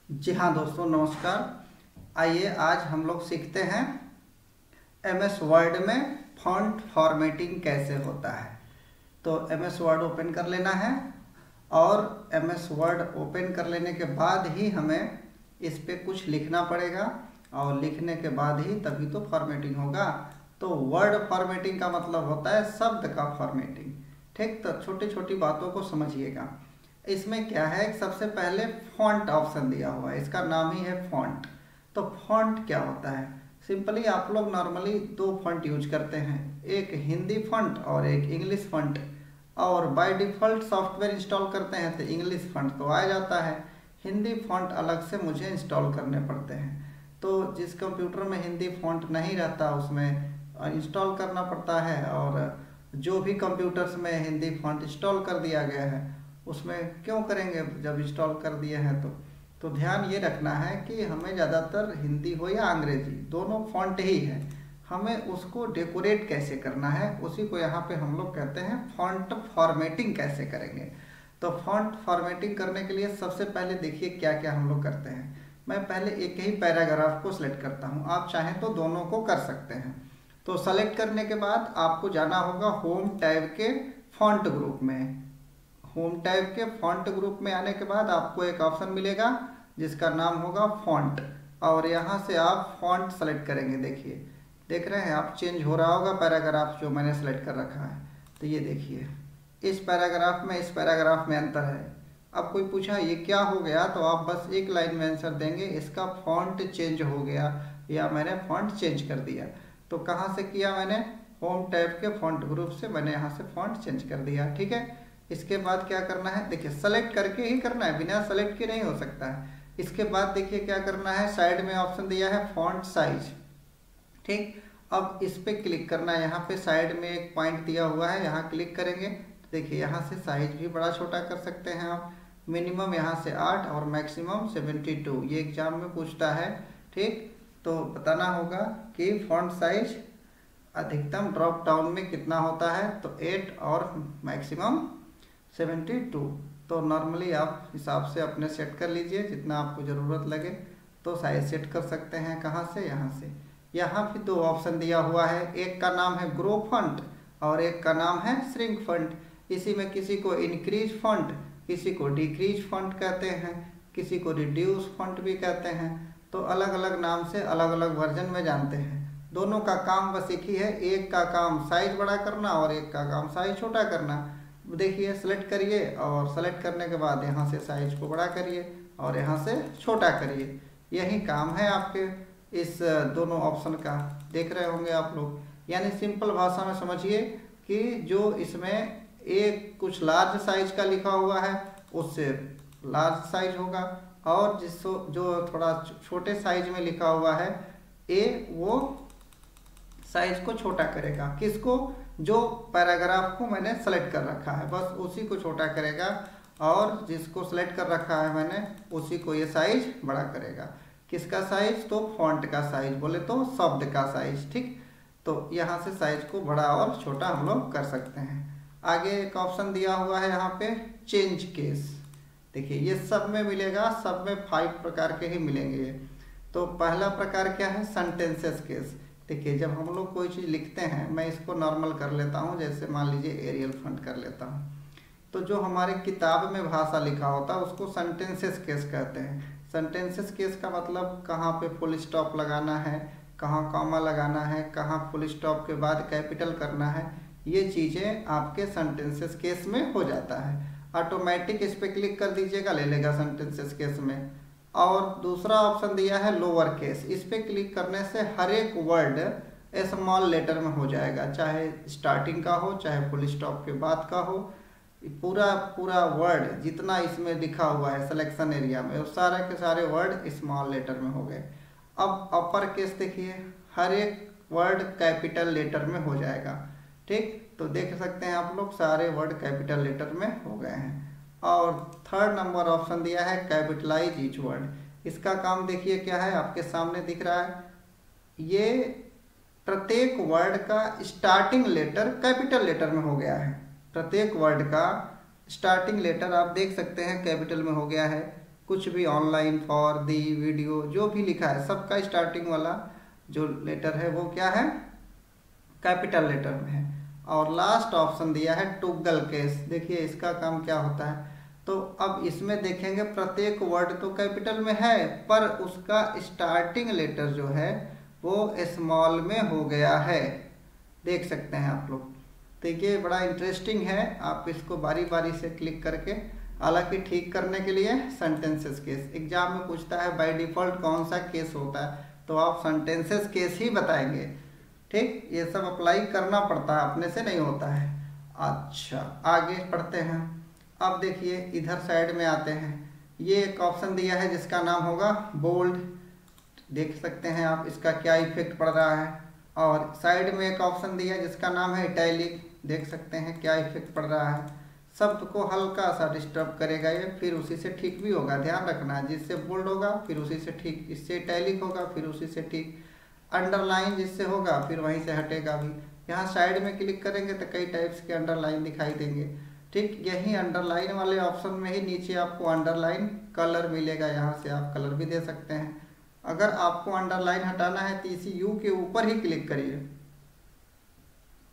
जी हाँ दोस्तों, नमस्कार। आइए आज हम लोग सीखते हैं एमएस वर्ड में फॉन्ट फॉर्मेटिंग कैसे होता है। तो एमएस वर्ड ओपन कर लेना है और एमएस वर्ड ओपन कर लेने के बाद ही हमें इस पे कुछ लिखना पड़ेगा और लिखने के बाद ही तभी तो फॉर्मेटिंग होगा। तो वर्ड फॉर्मेटिंग का मतलब होता है शब्द का फॉर्मेटिंग। ठीक, तो छोटी छोटी बातों को समझिएगा। इसमें क्या है, सबसे पहले फॉन्ट ऑप्शन दिया हुआ है, इसका नाम ही है फॉन्ट। तो फॉन्ट क्या होता है? सिंपली आप लोग नॉर्मली दो फॉन्ट यूज करते हैं, एक हिंदी फॉन्ट और एक इंग्लिश फॉन्ट। और बाय डिफ़ॉल्ट सॉफ्टवेयर इंस्टॉल करते हैं तो इंग्लिश फॉन्ट तो आ जाता है, हिंदी फॉन्ट अलग से मुझे इंस्टॉल करने पड़ते हैं। तो जिस कंप्यूटर में हिंदी फॉन्ट नहीं रहता उसमें इंस्टॉल करना पड़ता है, और जो भी कंप्यूटर्स में हिंदी फॉन्ट इंस्टॉल कर दिया गया है उसमें क्यों करेंगे जब इंस्टॉल कर दिए हैं। तो ध्यान ये रखना है कि हमें ज़्यादातर हिंदी हो या अंग्रेजी दोनों फॉन्ट ही है, हमें उसको डेकोरेट कैसे करना है उसी को यहाँ पे हम लोग कहते हैं फॉन्ट फॉर्मेटिंग कैसे करेंगे। तो फॉन्ट फॉर्मेटिंग करने के लिए सबसे पहले देखिए क्या क्या हम लोग करते हैं। मैं पहले एक ही पैराग्राफ को सिलेक्ट करता हूँ, आप चाहें तो दोनों को कर सकते हैं। तो सेलेक्ट करने के बाद आपको जाना होगा होम टैब के फॉन्ट ग्रुप में। होम टैब के फॉन्ट ग्रुप में आने के बाद आपको एक ऑप्शन मिलेगा जिसका नाम होगा फॉन्ट, और यहाँ से आप फॉन्ट सेलेक्ट करेंगे। देखिए, देख रहे हैं आप, चेंज हो रहा होगा पैराग्राफ जो मैंने सेलेक्ट कर रखा है। तो ये देखिए, इस पैराग्राफ में इस पैराग्राफ में अंतर है। अब कोई पूछा ये क्या हो गया, तो आप बस एक लाइन में आंसर देंगे, इसका फॉन्ट चेंज हो गया या मैंने फॉन्ट चेंज कर दिया। तो कहाँ से किया मैंने? होम टैब के फॉन्ट ग्रुप से मैंने यहाँ से फॉन्ट चेंज कर दिया। ठीक है, इसके बाद क्या करना है, देखिए सेलेक्ट करके ही करना है, बिना सेलेक्ट के नहीं हो सकता है। इसके बाद देखिए क्या करना है, साइड में ऑप्शन दिया है फॉन्ट साइज। ठीक, अब इस पे क्लिक करना है, यहाँ पे साइड में एक पॉइंट दिया हुआ है, यहाँ क्लिक करेंगे तो देखिए यहाँ से साइज भी बड़ा छोटा कर सकते हैं आप। मिनिमम यहाँ से 8 और मैक्सिमम 72, ये एग्जाम में पूछता है। ठीक, तो बताना होगा कि फॉन्ट साइज अधिकतम ड्रॉप डाउन में कितना होता है, तो 8 और मैक्सिमम 72। तो नॉर्मली आप हिसाब से अपने सेट कर लीजिए, जितना आपको ज़रूरत लगे तो साइज सेट कर सकते हैं। कहाँ से? यहाँ से। यहाँ भी दो ऑप्शन दिया हुआ है, एक का नाम है ग्रो फॉन्ट और एक का नाम है श्रिंक फॉन्ट। इसी में किसी को इंक्रीज फॉन्ट, किसी को डिक्रीज फॉन्ट कहते हैं, किसी को रिड्यूस फॉन्ट भी कहते हैं। तो अलग अलग नाम से अलग अलग वर्जन में जानते हैं। दोनों का काम बस एक ही है, एक का काम साइज बड़ा करना और एक का काम साइज छोटा करना। देखिए सेलेक्ट करिए और सेलेक्ट करने के बाद यहाँ से साइज को बड़ा करिए और यहाँ से छोटा करिए। यही काम है आपके इस दोनों ऑप्शन का, देख रहे होंगे आप लोग। यानी सिंपल भाषा में समझिए कि जो इसमें एक कुछ लार्ज साइज का लिखा हुआ है उससे लार्ज साइज होगा, और जो थोड़ा छोटे साइज में लिखा हुआ है ए, वो साइज को छोटा करेगा। किसको? जो पैराग्राफ को मैंने सेलेक्ट कर रखा है बस उसी को छोटा करेगा, और जिसको सेलेक्ट कर रखा है मैंने उसी को ये साइज बड़ा करेगा। किसका साइज? तो फॉन्ट का साइज, बोले तो शब्द का साइज। ठीक, तो यहाँ से साइज को बड़ा और छोटा हम लोग कर सकते हैं। आगे एक ऑप्शन दिया हुआ है यहाँ पे चेंज केस। देखिए ये सब में मिलेगा, सब में 5 प्रकार के ही मिलेंगे। तो पहला प्रकार क्या है? Sentences case. देखिए जब हम लोग कोई चीज़ लिखते हैं, मैं इसको नॉर्मल कर लेता हूँ, जैसे मान लीजिए एरियल फॉन्ट कर लेता हूँ, तो जो हमारे किताब में भाषा लिखा होता है उसको सेंटेंसेस केस कहते हैं। सेंटेंसेस केस का मतलब कहाँ पे फुल स्टॉप लगाना है, कहाँ कॉमा लगाना है, कहाँ फुल स्टॉप के बाद कैपिटल करना है, ये चीज़ें आपके सेंटेंसेस केस में हो जाता है। ऑटोमेटिक इस पर क्लिक कर दीजिएगा, ले लेगा सेंटेंसेस केस में। और दूसरा ऑप्शन दिया है लोअर केस, इस पे क्लिक करने से हर एक वर्ड स्मॉल लेटर में हो जाएगा, चाहे स्टार्टिंग का हो चाहे फुल स्टॉप के बाद का हो। पूरा वर्ड जितना इसमें लिखा हुआ है सिलेक्शन एरिया में, वो सारे के सारे वर्ड स्मॉल लेटर में हो गए। अब अपर केस देखिए, हर एक वर्ड कैपिटल लेटर में हो जाएगा। ठीक, तो देख सकते हैं आप लोग सारे वर्ड कैपिटल लेटर में हो गए हैं। और थर्ड नंबर ऑप्शन दिया है कैपिटलाइज ईच वर्ड। इसका काम देखिए क्या है, आपके सामने दिख रहा है, ये प्रत्येक वर्ड का स्टार्टिंग लेटर कैपिटल लेटर में हो गया है। प्रत्येक वर्ड का स्टार्टिंग लेटर आप देख सकते हैं कैपिटल में हो गया है। कुछ भी ऑनलाइन, फॉर, दी, वीडियो, जो भी लिखा है सबका स्टार्टिंग वाला जो लेटर है वो क्या है, कैपिटल लेटर में है। और लास्ट ऑप्शन दिया है टुगल केस। देखिए इसका काम क्या होता है, तो अब इसमें देखेंगे प्रत्येक वर्ड तो कैपिटल में है पर उसका स्टार्टिंग लेटर जो है वो स्मॉल में हो गया है, देख सकते हैं आप लोग। देखिए बड़ा इंटरेस्टिंग है, आप इसको बारी बारी से क्लिक करके, हालांकि ठीक करने के लिए सेंटेंसेस केस एग्जाम में पूछता है बाय डिफॉल्ट कौन सा केस होता है, तो आप सेंटेंसेस केस ही बताएंगे। ठीक, ये सब अप्लाई करना पड़ता है, अपने से नहीं होता है। अच्छा आगे पढ़ते हैं। अब देखिए इधर साइड में आते हैं, ये एक ऑप्शन दिया है जिसका नाम होगा बोल्ड, देख सकते हैं आप इसका क्या इफेक्ट पड़ रहा है। और साइड में एक ऑप्शन दिया है जिसका नाम है इटैलिक, देख सकते हैं क्या इफेक्ट पड़ रहा है। शब्द को हल्का सा डिस्टर्ब करेगा ये, फिर उसी से ठीक भी होगा, ध्यान रखना है। जिससे बोल्ड होगा फिर उसी से ठीक, इससे इटैलिक होगा फिर उसी से ठीक, अंडरलाइन जिससे होगा फिर वहीं से हटेगा भी। यहाँ साइड में क्लिक करेंगे तो कई टाइप्स के अंडरलाइन दिखाई देंगे। ठीक, यही अंडरलाइन वाले ऑप्शन में ही नीचे आपको अंडरलाइन कलर मिलेगा, यहाँ से आप कलर भी दे सकते हैं। अगर आपको अंडरलाइन हटाना है तो इसी यू के ऊपर ही क्लिक करिए,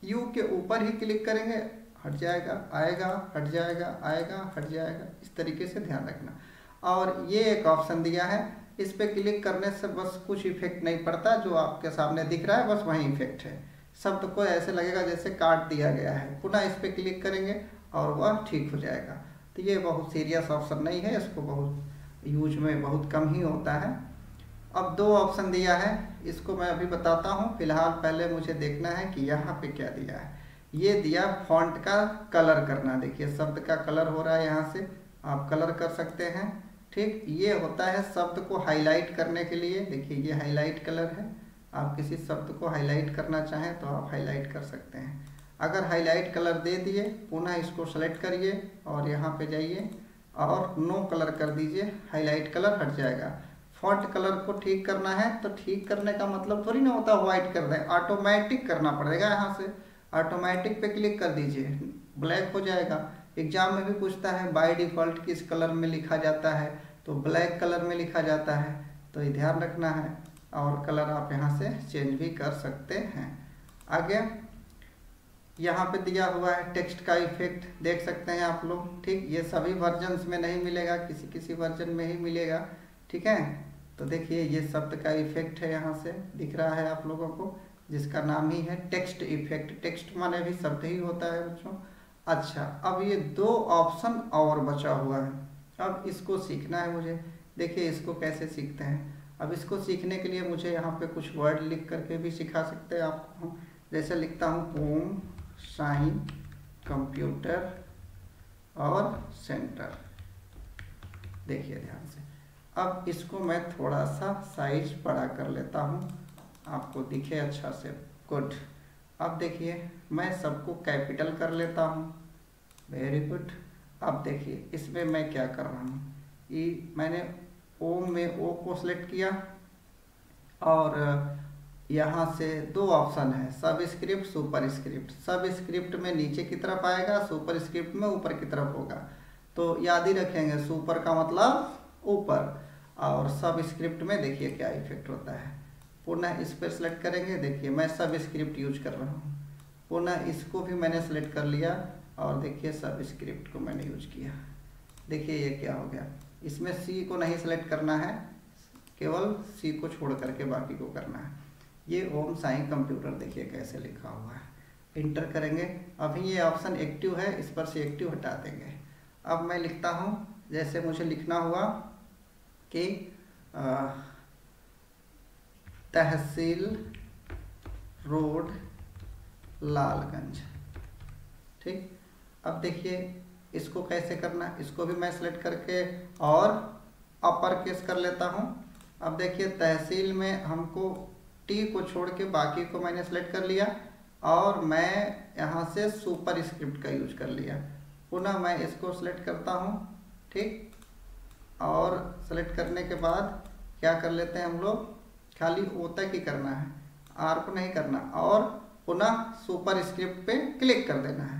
यू के ऊपर ही क्लिक करेंगे, हट जाएगा, आएगा, हट जाएगा, आएगा, हट जाएगा, इस तरीके से ध्यान रखना। और ये एक ऑप्शन दिया है, इस पे क्लिक करने से बस कुछ इफेक्ट नहीं पड़ता, जो आपके सामने दिख रहा है बस वही इफेक्ट है। शब्द को ऐसे लगेगा जैसे काट दिया गया है, पुनः इस पे क्लिक करेंगे और वह ठीक हो जाएगा। तो ये बहुत सीरियस ऑप्शन नहीं है, इसको बहुत यूज में बहुत कम ही होता है। अब दो ऑप्शन दिया है, इसको मैं अभी बताता हूँ, फिलहाल पहले मुझे देखना है कि यहाँ पे क्या दिया है। ये दिया फॉन्ट का कलर करना, देखिए शब्द का कलर हो रहा है, यहाँ से आप कलर कर सकते हैं। ठीक, ये होता है शब्द को हाईलाइट करने के लिए, देखिए ये हाईलाइट कलर है, आप किसी शब्द को हाईलाइट करना चाहें तो आप हाईलाइट कर सकते हैं। अगर हाईलाइट कलर दे दिए, पुनः इसको सेलेक्ट करिए और यहाँ पे जाइए और नो कलर कर दीजिए, हाईलाइट कलर हट जाएगा। फॉन्ट कलर को ठीक करना है तो ठीक करने का मतलब थोड़ी ना होता व्हाइट कर दें, ऑटोमेटिक करना पड़ेगा। यहाँ से ऑटोमेटिक पे क्लिक कर दीजिए, ब्लैक हो जाएगा। एग्जाम में भी पूछता है बाय डिफॉल्ट किस कलर में लिखा जाता है, तो ब्लैक कलर में लिखा जाता है, तो ये ध्यान रखना है। और कलर आप यहाँ से चेंज भी कर सकते हैं। आगे यहाँ पे दिया हुआ है टेक्स्ट का इफेक्ट, देख सकते हैं आप लोग। ठीक, ये सभी वर्जन्स में नहीं मिलेगा, किसी किसी वर्जन में ही मिलेगा। ठीक है, तो देखिए ये शब्द का इफेक्ट है, यहाँ से दिख रहा है आप लोगों को, जिसका नाम ही है टेक्स्ट इफेक्ट। टेक्स्ट माने भी शब्द ही होता है बच्चों। अच्छा, अब ये दो ऑप्शन और बचा हुआ है, अब इसको सीखना है मुझे। देखिए इसको कैसे सीखते हैं। अब इसको सीखने के लिए मुझे यहाँ पे कुछ वर्ड लिख करके भी सिखा सकते हैं आपको। जैसे लिखता हूँ होम, साइन, कंप्यूटर और सेंटर, देखिए ध्यान से। अब इसको मैं थोड़ा सा साइज बड़ा कर लेता हूँ, आपको दिखे अच्छा से। गुड, अब देखिए मैं सबको कैपिटल कर लेता हूँ, वेरी गुड। अब देखिए इसमें मैं क्या कर रहा हूँ, ये मैंने ओम में ओ को सिलेक्ट किया और यहाँ से दो ऑप्शन है, सब स्क्रिप्ट, सुपर स्क्रिप्ट। सब स्क्रिप्ट में नीचे की तरफ आएगा, सुपर स्क्रिप्ट में ऊपर की तरफ होगा। तो याद ही रखेंगे, सुपर का मतलब ऊपर, और सब स्क्रिप्ट में देखिए क्या इफेक्ट होता है। पुनः इस पर सेलेक्ट करेंगे, देखिए मैं सब स्क्रिप्ट यूज कर रहा हूँ। पुनः इसको भी मैंने सेलेक्ट कर लिया और देखिए सब स्क्रिप्ट को मैंने यूज किया। देखिए ये क्या हो गया, इसमें सी को नहीं सेलेक्ट करना है, केवल सी को छोड़ करके बाकी को करना है। ये ओम साईं कंप्यूटर देखिए कैसे लिखा हुआ है, इंटर करेंगे। अभी ये ऑप्शन एक्टिव है, इस पर से एक्टिव हटा देंगे। अब मैं लिखता हूँ, जैसे मुझे लिखना हुआ कि तहसील रोड लालगंज। ठीक, अब देखिए इसको कैसे करना, इसको भी मैं सेलेक्ट करके और अपर केस कर लेता हूँ। अब देखिए तहसील में हमको टी को छोड़ के बाकी को मैंने सेलेक्ट कर लिया और मैं यहाँ से सुपर स्क्रिप्ट का यूज कर लिया। पुनः मैं इसको सेलेक्ट करता हूँ, ठीक, और सेलेक्ट करने के बाद क्या कर लेते हैं हम लोग, खाली ओ तक ही करना है, आर को नहीं करना, और पुनः सुपर स्क्रिप्ट पे क्लिक कर देना है।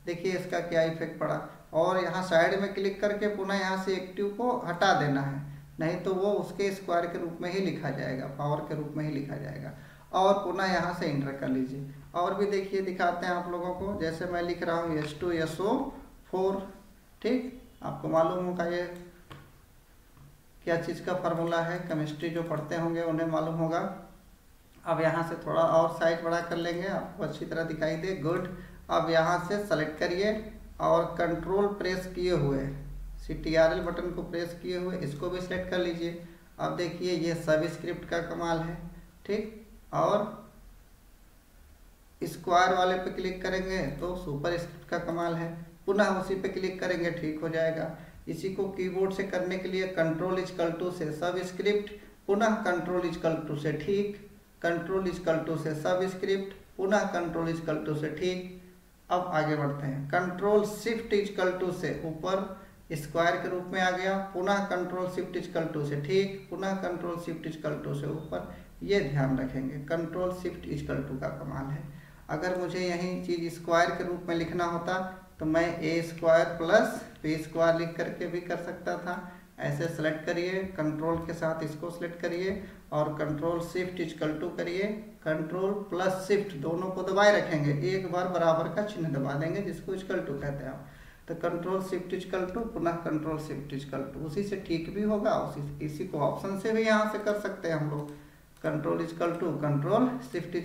देखिए इसका क्या इफेक्ट पड़ा। और यहाँ साइड में क्लिक करके पुनः यहाँ से एक्टिव को हटा देना है, नहीं तो वो उसके स्क्वायर के रूप में ही लिखा जाएगा, पावर के रूप में ही लिखा जाएगा। और पुनः यहाँ से इंटर कर लीजिए। और भी देखिए दिखाते हैं आप लोगों को, जैसे मैं लिख रहा हूँ H2SO4, ठीक, आपको मालूम होगा ये क्या चीज़ का फार्मूला है, केमिस्ट्री जो पढ़ते होंगे उन्हें मालूम होगा। अब यहाँ से थोड़ा और साइज बड़ा कर लेंगे, आपको अच्छी तरह दिखाई दे, गुड। अब यहाँ से सेलेक्ट करिए और कंट्रोल प्रेस किए हुए CTRL बटन को प्रेस किए हुए इसको भी सिलेक्ट कर लीजिए। अब देखिए ये सबस्क्रिप्ट का कमाल है, ठीक, और स्क्वायर वाले पे क्लिक करेंगे तो सुपर स्क्रिप्ट का कमाल है, पुनः उसी पे क्लिक करेंगे ठीक हो जाएगा। इसी को कीबोर्ड से करने के लिए कंट्रोल से सबस्क्रिप्ट, पुनः कंट्रोल से ठीक, कंट्रोल से सबस्क्रिप्ट, पुनः कंट्रोल से ठीक। अब आगे बढ़ते हैं, कंट्रोल शिफ्ट से ऊपर स्क्वायर के रूप में आ गया, पुनः कंट्रोल शिफ्ट से ठीक, पुनह कंट्रोल शिफ्ट से ऊपर। ये ध्यान रखेंगे, कंट्रोल शिफ्ट का कमाल है। अगर मुझे यही चीज़ स्क्वायर के रूप में लिखना होता तो मैं A² प्लस B² लिख करके भी कर सकता था। ऐसे सेलेक्ट करिए, कंट्रोल के साथ इसको सेलेक्ट करिए और कंट्रोल शिफ्ट करिए, कंट्रोल प्लस शिफ्ट दोनों को दबाए रखेंगे, एक बार बराबर का चिन्ह दबा देंगे जिसको इक्वल टू कहते हैं आप। तो कंट्रोल शिफ्ट पुनः कंट्रोल शिफ्ट उसी से ठीक भी होगा, इसी को ऑप्शन से भी यहाँ से कर सकते हैं हम लोग, कंट्रोल शिफ्ट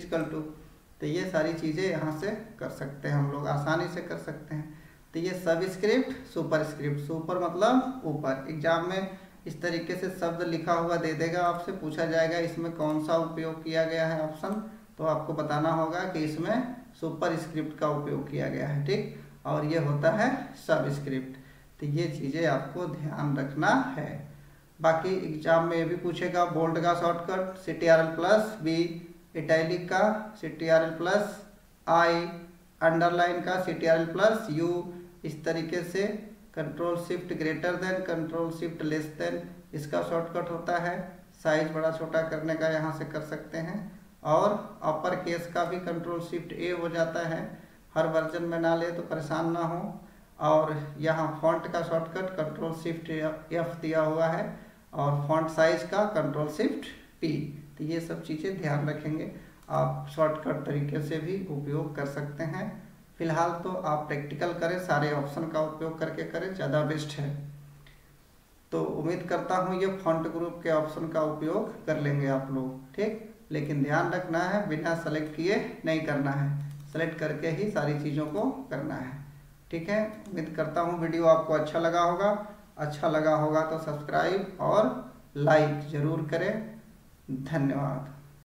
तो ये सारी चीज़ें यहाँ से कर सकते हैं हम लोग, आसानी से कर सकते हैं। तो ये सबस्क्रिप्ट, सुपर मतलब ऊपर। एग्जाम में इस तरीके से शब्द लिखा हुआ दे देगा, आपसे पूछा जाएगा इसमें कौन सा उपयोग किया गया है ऑप्शन, तो आपको बताना होगा कि इसमें सुपर स्क्रिप्ट का उपयोग किया गया है, ठीक, और ये होता है सबस्क्रिप्ट। तो ये चीज़ें आपको ध्यान रखना है। बाकी एग्जाम में ये भी पूछेगा, बोल्ड का शॉर्टकट CTRL+B, इटैलिक का CTRL+I, अंडरलाइन का CTRL+U, इस तरीके से control shift greater than, control shift less than इसका शॉर्टकट होता है। साइज बड़ा छोटा करने का यहाँ से कर सकते हैं, और अपर केस का भी कंट्रोल शिफ्ट A हो जाता है, हर वर्जन में ना ले तो परेशान ना हो। और यहाँ फॉन्ट का शॉर्टकट कंट्रोल शिफ्ट F दिया हुआ है, और फॉन्ट साइज का कंट्रोल शिफ्ट P। तो ये सब चीज़ें ध्यान रखेंगे, आप शॉर्टकट तरीके से भी उपयोग कर सकते हैं। फिलहाल तो आप प्रैक्टिकल करें, सारे ऑप्शन का उपयोग करके करें, ज़्यादा बेस्ट है। तो उम्मीद करता हूँ ये फॉन्ट ग्रुप के ऑप्शन का उपयोग कर लेंगे आप लोग, ठीक, लेकिन ध्यान रखना है बिना सेलेक्ट किए नहीं करना है, सेलेक्ट करके ही सारी चीज़ों को करना है, ठीक है। उम्मीद करता हूँ वीडियो आपको अच्छा लगा होगा तो सब्सक्राइब और लाइक ज़रूर करें। धन्यवाद।